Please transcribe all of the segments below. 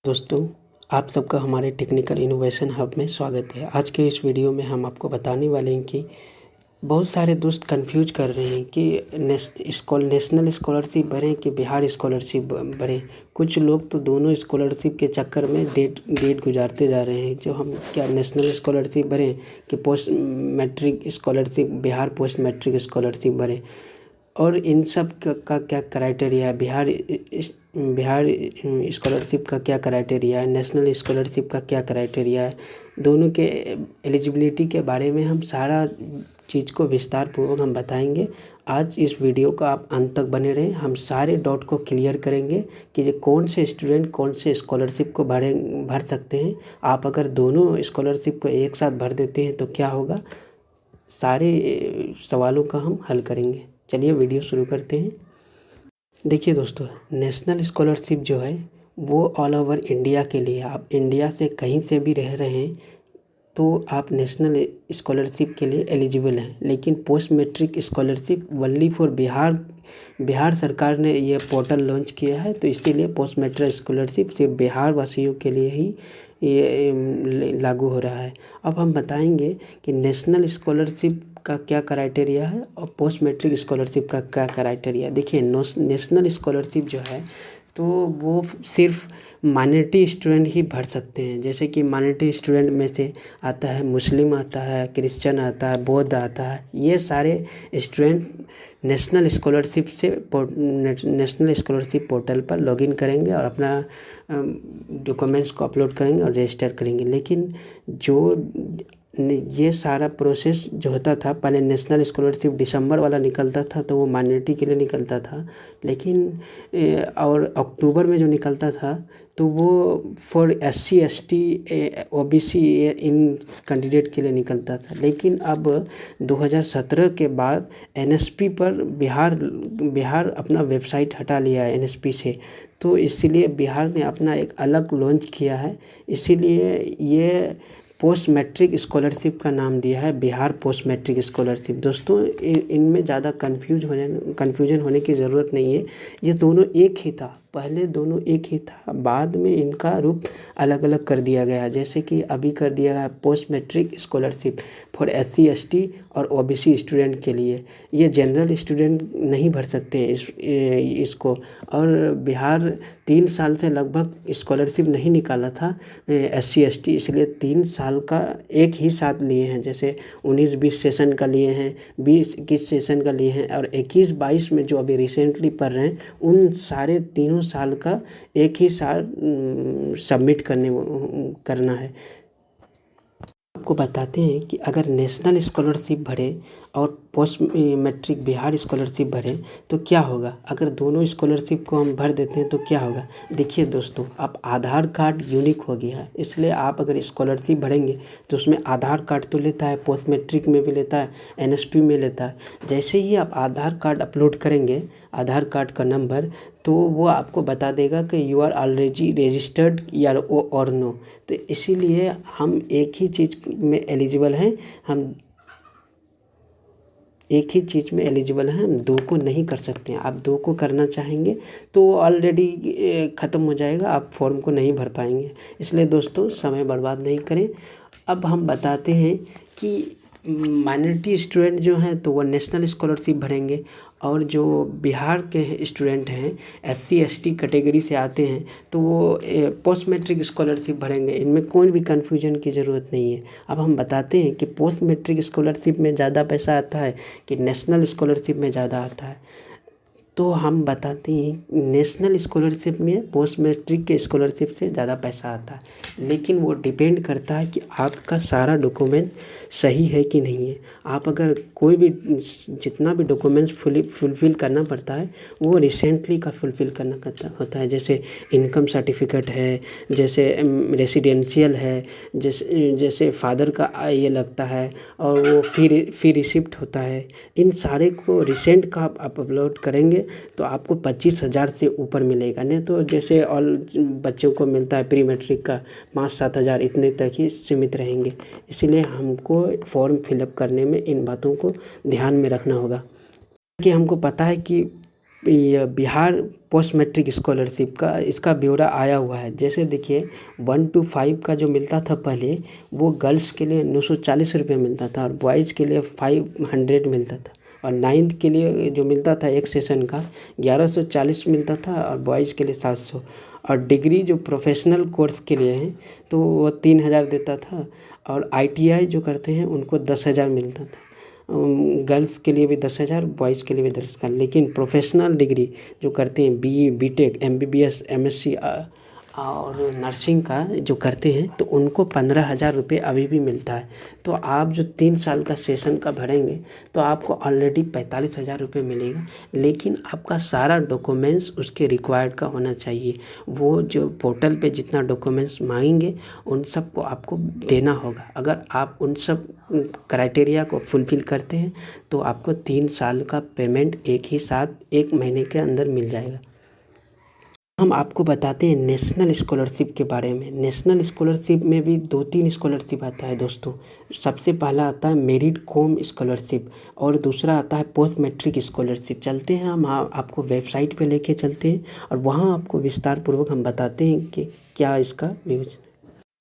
दोस्तों, आप सबका हमारे टेक्निकल इनोवेशन हब में स्वागत है। आज के इस वीडियो में हम आपको बताने वाले हैं कि बहुत सारे दोस्त कंफ्यूज कर रहे हैं कि नेशनल स्कॉलरशिप भरें कि बिहार स्कॉलरशिप भरें। कुछ लोग तो दोनों स्कॉलरशिप के चक्कर में डेट गुजारते जा रहे हैं। जो हम क्या नेशनल स्कॉलरशिप भरें कि post matric scholarship, Bihar post matric scholarship भरें, और इन सब का क्या क्राइटेरिया है, बिहार स्कॉलरशिप का क्या क्राइटेरिया है, नेशनल स्कॉलरशिप का क्या क्राइटेरिया है, दोनों के एलिजिबिलिटी के बारे में हम सारा चीज़ को विस्तार पूर्वक हम बताएंगे। आज इस वीडियो को आप अंत तक बने रहें। हम सारे डाउट को क्लियर करेंगे कि ये कौन से स्टूडेंट कौन से स्कॉलरशिप को भर सकते हैं। आप अगर दोनों स्कॉलरशिप को एक साथ भर देते हैं तो क्या होगा, सारे सवालों का हम हल करेंगे। चलिए वीडियो शुरू करते हैं। देखिए दोस्तों, नेशनल स्कॉलरशिप जो है वो ऑल ओवर इंडिया के लिए, आप इंडिया से कहीं से भी रह रहे हैं तो आप नेशनल स्कॉलरशिप के लिए एलिजिबल हैं। लेकिन post matric scholarship only for Bihar सरकार ने ये पोर्टल लॉन्च किया है, तो इसीलिए पोस्ट मैट्रिक स्कॉलरशिप सिर्फ बिहार वासियों के लिए ही ये लागू हो रहा है। अब हम बताएंगे कि नेशनल स्कॉलरशिप का क्या क्राइटेरिया है और पोस्ट मैट्रिक स्कॉलरशिप का क्या क्राइटेरिया। देखिए, नेशनल स्कॉलरशिप जो है तो वो सिर्फ माइनॉरिटी स्टूडेंट ही भर सकते हैं। जैसे कि माइनॉरिटी स्टूडेंट में से आता है मुस्लिम, आता है क्रिश्चियन, आता है बौद्ध, आता है। ये सारे स्टूडेंट नेशनल स्कॉलरशिप पोर्टल पर लॉगिन करेंगे और अपना डॉक्यूमेंट्स को अपलोड करेंगे और रजिस्टर करेंगे। लेकिन ये सारा प्रोसेस जो होता था, पहले नेशनल स्कॉलरशिप दिसंबर वाला निकलता था तो वो माइनॉरिटी के लिए निकलता था, लेकिन और अक्टूबर में जो निकलता था तो वो for SC ST OBC in candidate के लिए निकलता था। लेकिन अब 2017 के बाद NSP पर बिहार अपना वेबसाइट हटा लिया है NSP से, तो इसीलिए बिहार ने अपना एक अलग लॉन्च किया है। इसीलिए ये पोस्ट मैट्रिक स्कॉलरशिप का नाम दिया है बिहार पोस्ट मैट्रिक स्कॉलरशिप। दोस्तों, इनमें ज़्यादा कन्फ्यूजन होने की ज़रूरत नहीं है। ये दोनों एक ही था, पहले दोनों एक ही था, बाद में इनका रूप अलग अलग कर दिया गया। जैसे कि अभी कर दिया गया post matric scholarship for SC ST और OBC स्टूडेंट के लिए। ये जनरल स्टूडेंट नहीं भर सकते इसको। और बिहार 3 साल से लगभग स्कॉलरशिप नहीं निकाला था SC ST, इसलिए 3 साल का एक ही साथ लिए हैं। जैसे 19-20 सेशन का लिए हैं, 20-21 सेशन का लिए हैं, और 21-22 में जो अभी रिसेंटली पढ़ रहे हैं उन सारे तीनों साल का एक ही साल सबमिट करना है। आपको बताते हैं कि अगर नेशनल स्कॉलरशिप भरे और पोस्ट मैट्रिक बिहार स्कॉलरशिप भरे तो क्या होगा। अगर दोनों स्कॉलरशिप को हम भर देते हैं तो क्या होगा। देखिए दोस्तों, आप आधार कार्ड यूनिक हो गया है, इसलिए आप अगर स्कॉलरशिप भरेंगे तो उसमें आधार कार्ड तो लेता है, पोस्ट मैट्रिक में भी लेता है, NSP में लेता है। जैसे ही आप आधार कार्ड अपलोड करेंगे, आधार कार्ड का नंबर, तो वो आपको बता देगा कि यू आर ऑलरेडी रजिस्टर्ड या और नो। तो इसीलिए हम एक ही चीज़ में एलिजिबल हैं, हम एक ही चीज़ में एलिजिबल हैं, हम दो को नहीं कर सकते हैं। आप दो को करना चाहेंगे तो ऑलरेडी ख़त्म हो जाएगा, आप फॉर्म को नहीं भर पाएंगे। इसलिए दोस्तों, समय बर्बाद नहीं करें। अब हम बताते हैं कि माइनॉरिटी स्टूडेंट जो हैं तो वो नेशनल स्कॉलरशिप भरेंगे, और जो बिहार के स्टूडेंट हैं SC ST कैटेगरी से आते हैं तो वो पोस्ट मैट्रिक स्कॉलरशिप भरेंगे। इनमें कोई भी कन्फ्यूजन की ज़रूरत नहीं है। अब हम बताते हैं कि पोस्ट मैट्रिक स्कॉलरशिप में ज़्यादा पैसा आता है कि नेशनल स्कॉलरशिप में ज़्यादा आता है। तो हम बताते हैं नेशनल स्कॉलरशिप में पोस्ट मैट्रिक के स्कॉलरशिप से ज़्यादा पैसा आता है, लेकिन वो डिपेंड करता है कि आपका सारा डॉक्यूमेंट सही है कि नहीं है। आप अगर कोई भी जितना भी डॉक्यूमेंट्स फुलफ़िल करना पड़ता है वो रिसेंटली का फुलफ़िल करना होता है। जैसे इनकम सर्टिफिकेट है, जैसे रेसिडेंशियल है, जैसे फादर का ये लगता है, और वो फी रिसिप्ट होता है। इन सारे को रिसेंट का आप अपलोड करेंगे तो आपको 25,000 से ऊपर मिलेगा। नहीं तो जैसे ऑल बच्चों को मिलता है प्री मैट्रिक का 5-7 हज़ार, इतने तक ही सीमित रहेंगे। इसलिए हमको फॉर्म फिलअप करने में इन बातों को ध्यान में रखना होगा कि हमको पता है कि ये बिहार पोस्ट मैट्रिक स्कॉलरशिप का इसका ब्यौरा आया हुआ है। जैसे देखिए 1 to 5 का जो मिलता था पहले, वो गर्ल्स के लिए 940 रुपये मिलता था और बॉयज़ के लिए 500 मिलता था। और 9th के लिए जो मिलता था एक सेशन का 1140 मिलता था और बॉयज़ के लिए 700। और डिग्री जो प्रोफेशनल कोर्स के लिए हैं तो वो 3000 देता था। और ITI जो करते हैं उनको 10,000 मिलता था। गर्ल्स के लिए भी 10,000, बॉयज़ के लिए भी 10,000। लेकिन प्रोफेशनल डिग्री जो करते हैं BE BTech MBBS MSc और नर्सिंग का जो करते हैं तो उनको 15,000 रुपये अभी भी मिलता है। तो आप जो 3 साल का सेशन का भरेंगे तो आपको ऑलरेडी 45,000 रुपये मिलेगा। लेकिन आपका सारा डॉक्यूमेंट्स उसके रिक्वायर्ड का होना चाहिए। वो जो पोर्टल पे जितना डॉक्यूमेंट्स मांगेंगे उन सब को आपको देना होगा। अगर आप उन सब क्राइटेरिया को फुलफ़िल करते हैं तो आपको 3 साल का पेमेंट एक ही साथ 1 महीने के अंदर मिल जाएगा। हम आपको बताते हैं नेशनल स्कॉलरशिप के बारे में। नेशनल स्कॉलरशिप में भी 2-3 स्कॉलरशिप आता है दोस्तों। सबसे पहला आता है मेरिट कॉम स्कॉलरशिप और दूसरा आता है पोस्ट मैट्रिक स्कॉलरशिप। चलते हैं हम आपको वेबसाइट पे लेके चलते हैं और वहाँ आपको विस्तार पूर्वक हम बताते हैं कि क्या इसका व्यूज़।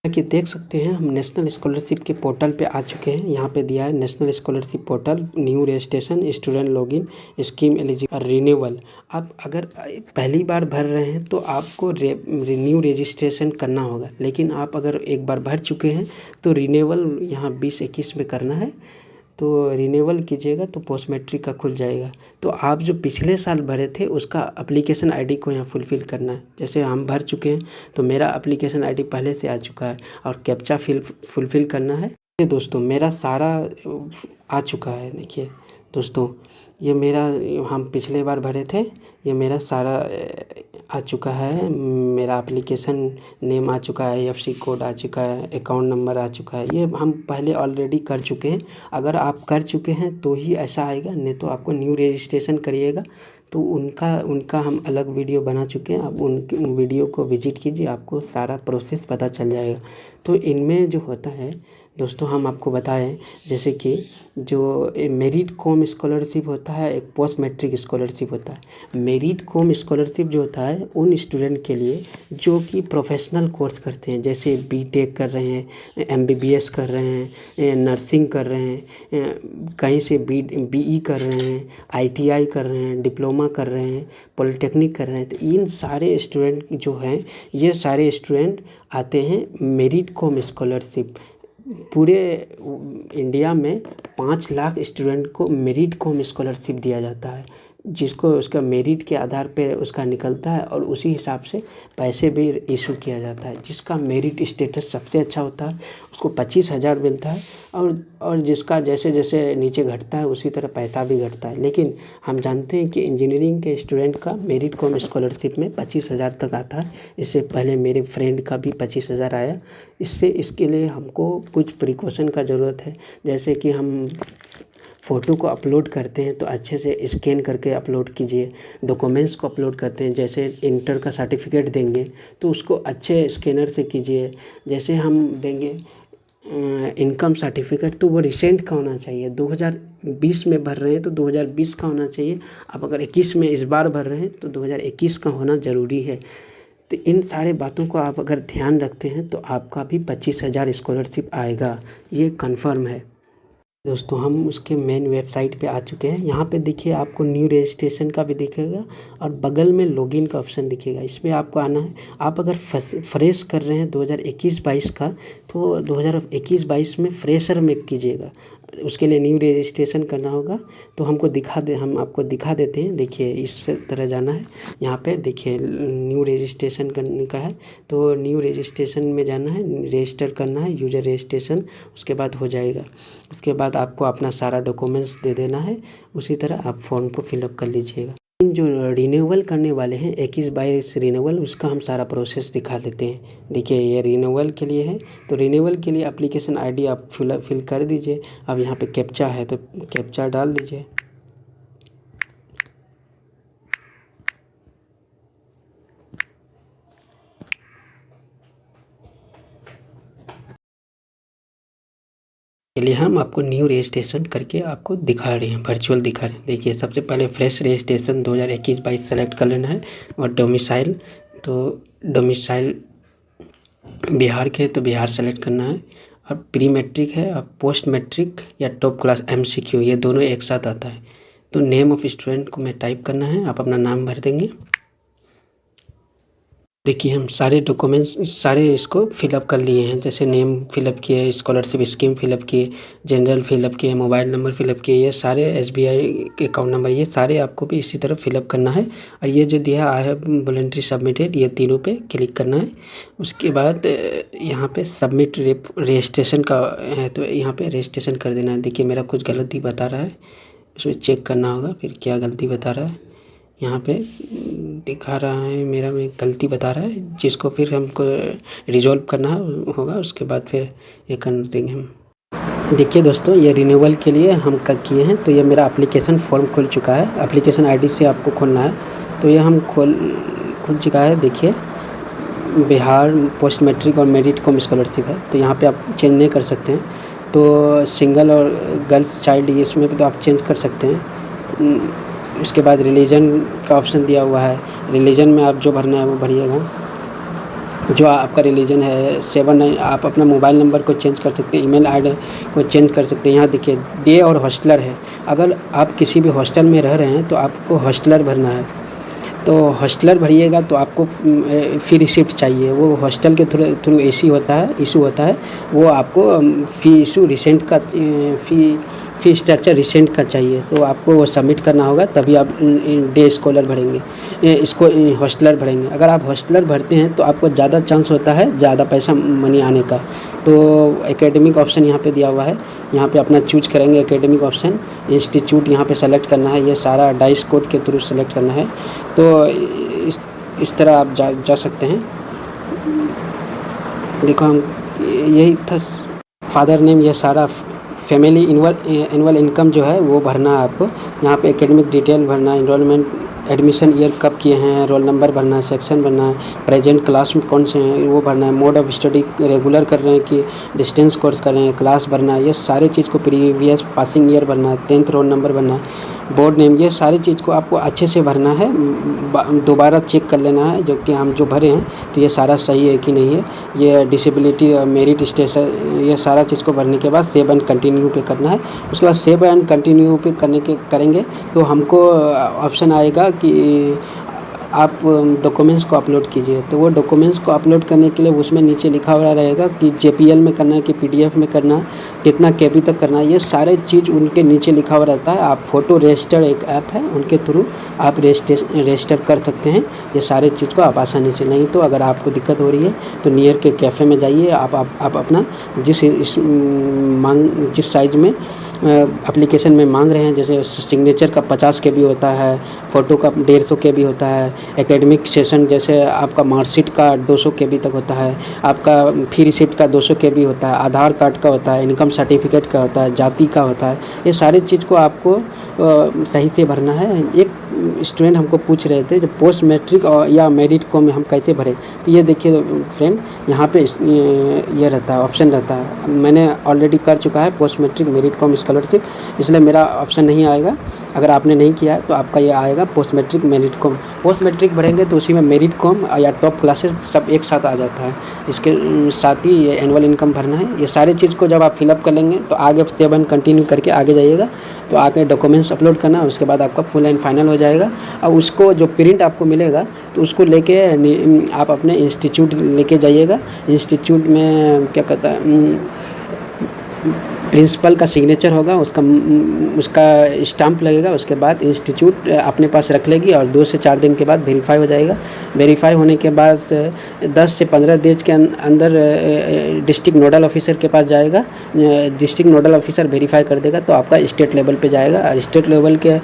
कि देख सकते हैं हम नेशनल स्कॉलरशिप के पोर्टल पे आ चुके हैं। यहाँ पे दिया है national scholarship portal, new registration, student login, scheme eligible, renewal. आप अगर पहली बार भर रहे हैं तो आपको रिन्यू रजिस्ट्रेशन करना होगा। लेकिन आप अगर एक बार भर चुके हैं तो रिन्यूअल यहाँ 2021 में करना है। तो रिन्यूअल कीजिएगा तो पोस्ट मैट्रिक का खुल जाएगा। तो आप जो पिछले साल भरे थे उसका एप्लीकेशन आईडी को यहाँ फुलफ़िल करना है। जैसे हम भर चुके हैं तो मेरा एप्लीकेशन आईडी पहले से आ चुका है और कैप्चा फुलफ़िल करना है। ये दोस्तों मेरा सारा आ चुका है। देखिए दोस्तों ये मेरा, हम पिछले बार भरे थे, ये मेरा सारा आ चुका है। मेरा एप्लीकेशन नेम आ चुका है, IFSC कोड आ चुका है, अकाउंट नंबर आ चुका है। ये हम पहले ऑलरेडी कर चुके हैं। अगर आप कर चुके हैं तो ही ऐसा आएगा, नहीं तो आपको न्यू रजिस्ट्रेशन करिएगा तो उनका हम अलग वीडियो बना चुके हैं। आप उन वीडियो को विजिट कीजिए, आपको सारा प्रोसेस पता चल जाएगा। तो इनमें जो होता है दोस्तों हम आपको बताएं, जैसे कि जो मेरिट कॉम स्कॉलरशिप होता है, एक पोस्ट मैट्रिक स्कॉलरशिप होता है। मेरिट कॉम स्कॉलरशिप जो होता है उन स्टूडेंट के लिए जो कि प्रोफेशनल कोर्स करते हैं, जैसे BTech कर रहे हैं, MBBS कर रहे हैं, नर्सिंग कर रहे हैं, कहीं से BE कर रहे हैं, ITI कर रहे हैं, डिप्लोमा कर रहे हैं, पॉलिटेक्निक कर रहे हैं। तो इन सारे स्टूडेंट जो हैं, ये सारे स्टूडेंट आते हैं मेरिट कॉम स्कॉलरशिप। पूरे इंडिया में 5 लाख स्टूडेंट को मेरिट कॉम स्कॉलरशिप दिया जाता है, जिसको उसका मेरिट के आधार पे उसका निकलता है और उसी हिसाब से पैसे भी इशू किया जाता है। जिसका मेरिट स्टेटस सबसे अच्छा होता है उसको 25,000 मिलता है और जिसका जैसे जैसे नीचे घटता है उसी तरह पैसा भी घटता है। लेकिन हम जानते हैं कि इंजीनियरिंग के स्टूडेंट का मेरिट कॉम स्कॉलरशिप में 25,000 तक आता है। इससे पहले मेरे फ्रेंड का भी 25,000 आया। इसके लिए हमको कुछ प्रिकॉशन का ज़रूरत है। जैसे कि हम फ़ोटो को अपलोड करते हैं तो अच्छे से स्कैन करके अपलोड कीजिए। डॉक्यूमेंट्स को अपलोड करते हैं, जैसे इंटर का सर्टिफिकेट देंगे तो उसको अच्छे स्कैनर से कीजिए। जैसे हम देंगे इनकम सर्टिफिकेट तो वो रिसेंट का होना चाहिए। 2020 में भर रहे हैं तो 2020 का होना चाहिए। आप अगर 21 में इस बार भर रहे हैं तो 2021 का होना ज़रूरी है। तो इन सारे बातों को आप अगर ध्यान रखते हैं तो आपका भी 25,000 स्कॉलरशिप आएगा, ये कन्फर्म है। दोस्तों हम उसके मेन वेबसाइट पे आ चुके हैं। यहाँ पे देखिए आपको न्यू रजिस्ट्रेशन का भी दिखेगा और बगल में लॉगिन का ऑप्शन दिखेगा, इसमें आपको आना है। आप अगर फ्रेश कर रहे हैं 2021-22 का तो 2021-22 में फ्रेशर में कीजिएगा। उसके लिए न्यू रजिस्ट्रेशन करना होगा। तो हम आपको दिखा देते हैं। देखिए इस तरह जाना है, यहाँ पे देखिए न्यू रजिस्ट्रेशन करने का है तो न्यू रजिस्ट्रेशन में जाना है, रजिस्टर करना है, यूज़र रजिस्ट्रेशन, उसके बाद हो जाएगा। उसके बाद आपको अपना सारा डॉक्यूमेंट्स दे देना है। उसी तरह आप फॉर्म को फिलअप कर लीजिएगा। जो रिन्यूअल करने वाले हैं 21-22 रिन्यूअल, उसका हम सारा प्रोसेस दिखा देते हैं। देखिए ये रिन्यूअल के लिए है तो रिन्यूअल के लिए एप्लीकेशन आईडी आप फिल कर दीजिए। अब यहाँ पे कैप्चा है तो कैप्चा डाल दीजिए। चलिए हम आपको न्यू रजिस्ट्रेशन करके आपको दिखा रहे हैं, वर्चुअल दिखा रहे हैं। देखिए सबसे पहले फ्रेश रजिस्ट्रेशन 2021-22 सेलेक्ट कर लेना है और डोमिसाइल, तो डोमिसाइल बिहार के तो बिहार सेलेक्ट करना है। और प्री मैट्रिक है और पोस्ट मैट्रिक या टॉप क्लास MCQ ये दोनों एक साथ आता है। तो नेम ऑफ स्टूडेंट को मैं टाइप करना है, आप अपना नाम भर देंगे। देखिए हम सारे डॉक्यूमेंट्स सारे इसको फिलअप कर लिए हैं, जैसे नेम फिलअप किए, स्कॉलरशिप स्कीम फिलअप किए, जनरल फिलअप किए, मोबाइल नंबर फिलअप किए, ये सारे SBI अकाउंट नंबर, ये सारे आपको भी इसी तरह फिलअप करना है। और ये जो दिया है वॉलंटरी सबमिटेड, ये तीनों पे क्लिक करना है। उसके बाद यहाँ पे सबमिट रजिस्ट्रेशन का है, तो यहाँ पे रजिस्ट्रेशन कर देना है। देखिए मेरा कुछ गलती बता रहा है, इसमें चेक करना होगा फिर क्या गलती बता रहा है। यहाँ पे दिखा रहा है मेरा में गलती बता रहा है, जिसको फिर हमको रिजॉल्व करना होगा, उसके बाद फिर ये कर देंगे हम। देखिए दोस्तों ये रिन्यूअल के लिए हम कर किए हैं, तो ये मेरा एप्लीकेशन फॉर्म खुल चुका है। एप्लीकेशन ID से आपको खोलना है, तो ये हम खुल चुका है। देखिए बिहार पोस्ट मैट्रिक और मेरिट कॉम स्कॉलरशिप है, तो यहाँ पे आप चेंज नहीं कर सकते हैं। तो सिंगल और गर्ल्स चाइल्ड इसमें भी तो आप चेंज कर सकते हैं। उसके बाद रिलीजन का ऑप्शन दिया हुआ है, रिलीजन में आप जो भरना है वो भरिएगा, जो आपका रिलीजन है। 7 आप अपना मोबाइल नंबर को चेंज कर सकते हैं, ईमेल ID को चेंज कर सकते हैं। यहाँ देखिए डे और हॉस्टलर है, अगर आप किसी भी हॉस्टल में रह रहे हैं तो आपको हॉस्टलर भरना है। तो हॉस्टलर भरिएगा तो आपको फ़ी रिसिप्ट चाहिए, वो हॉस्टल के थ्रू इशू होता है, वो आपको फ़ी इशू रिसेंट का फ़ी स्ट्रक्चर रिसेंट का चाहिए, तो आपको वो सबमिट करना होगा, तभी आप डे स्कॉलर भरेंगे, इसको हॉस्टलर भरेंगे। अगर आप हॉस्टलर भरते हैं तो आपको ज़्यादा चांस होता है ज़्यादा पैसा मनी आने का। तो एकेडमिक ऑप्शन यहाँ पे दिया हुआ है, यहाँ पे अपना चूज करेंगे एकेडमिक ऑप्शन। इंस्टीट्यूट यहाँ पे सेलेक्ट करना है, ये सारा डाइस कोड के थ्रू सेलेक्ट करना है। तो इस तरह आप जा सकते हैं। देखो हम यही था, फादर नेम, ये सारा फैमिली एनुअल इनकम जो है वो भरना है आपको। यहाँ पे एकेडमिक डिटेल भरना है, एनरोलमेंट एडमिशन ईयर कब किए हैं, रोल नंबर भरना है, सेक्शन भरना है, प्रेजेंट क्लास में कौन से हैं वो भरना है, मोड ऑफ स्टडी रेगुलर कर रहे हैं कि डिस्टेंस कोर्स कर रहे हैं, क्लास भरना है, ये सारी चीज़ को प्रीवियस पासिंग ईयर भरना है, 10th रोल नंबर भरना है, बोर्ड नेम, ये सारी चीज़ को आपको अच्छे से भरना है। दोबारा चेक कर लेना है जो कि हम जो भरे हैं तो ये सारा सही है कि नहीं है। ये डिसेबिलिटी मेरिट स्टेटस, ये सारा चीज़ को भरने के बाद सेव एंड कंटिन्यू पे करना है। उसके बाद सेव एंड कंटिन्यू पे करेंगे तो हमको ऑप्शन आएगा कि आप डॉक्यूमेंट्स को अपलोड कीजिए। तो वो डॉक्यूमेंट्स को अपलोड करने के लिए उसमें नीचे लिखा हुआ रहेगा कि JPL में करना है कि PDF में करना है, कितना KB तक करना है, ये सारे चीज़ उनके नीचे लिखा हुआ रहता है। आप फ़ोटो रजिस्टर एक ऐप है, उनके थ्रू आप रजिस्टर कर सकते हैं ये सारे चीज़ को आप आसानी से। नहीं तो अगर आपको दिक्कत हो रही है तो नियर के कैफ़े में जाइए, आप अपना जिस साइज़ में एप्लीकेशन में मांग रहे हैं, जैसे सिग्नेचर का 50 KB होता है, फ़ोटो का 150 KB होता है, एकेडमिक सेशन जैसे आपका मार्कशीट का 200 KB तक होता है, आपका फी रिसिप्ट का 200 KB होता है, आधार कार्ड का होता है, इनकम सर्टिफिकेट का होता है, जाति का होता है, ये सारी चीज़ को आपको सही से भरना है। एक स्टूडेंट हमको पूछ रहे थे जो पोस्ट मैट्रिक और या मेरिट को में हम कैसे भरें, तो ये देखिए फ्रेंड यहाँ पे ये रहता है, ऑप्शन रहता है। मैंने ऑलरेडी कर चुका है post matric merit cum scholarship, इसलिए मेरा ऑप्शन नहीं आएगा। अगर आपने नहीं किया है तो आपका ये आएगा post matric merit cum. Post matric भरेंगे तो उसी में मेरिट कॉम या टॉप क्लासेस सब एक साथ आ जाता है। इसके साथ ही ये एनुअल इनकम भरना है। ये सारी चीज़ को जब आप फिलअप कर लेंगे तो आगे सेव एंड कंटिन्यू करके आगे जाइएगा, तो आगे डॉक्यूमेंट्स अपलोड करना, उसके बाद आपका फुल एंड फाइनल हो जाएगा। और उसको जो प्रिंट आपको मिलेगा तो उसको लेके आप अपने इंस्टीट्यूट लेके जाइएगा। इंस्टीट्यूट में क्या कहता है, प्रिंसिपल का सिग्नेचर होगा, उसका स्टाम्प लगेगा। उसके बाद इंस्टीट्यूट अपने पास रख लेगी और 2 से 4 दिन के बाद वेरीफाई हो जाएगा। वेरीफाई होने के बाद 10 से 15 दिन के अंदर डिस्ट्रिक्ट नोडल ऑफिसर के पास जाएगा। डिस्ट्रिक्ट नोडल ऑफिसर वेरीफाई कर देगा तो आपका स्टेट लेवल पे जाएगा। और स्टेट लेवल के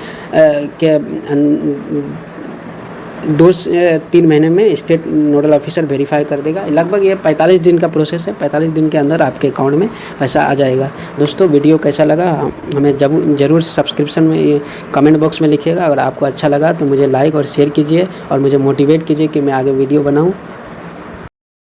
2 से 3 महीने में स्टेट नोडल ऑफिसर वेरीफाई कर देगा। लगभग ये 45 दिन का प्रोसेस है। 45 दिन के अंदर आपके अकाउंट में पैसा आ जाएगा। दोस्तों वीडियो कैसा लगा हमें ज़रूर सब्सक्रिप्शन में कमेंट बॉक्स में लिखिएगा। अगर आपको अच्छा लगा तो मुझे लाइक और शेयर कीजिए और मुझे मोटिवेट कीजिए कि मैं आगे वीडियो बनाऊँ।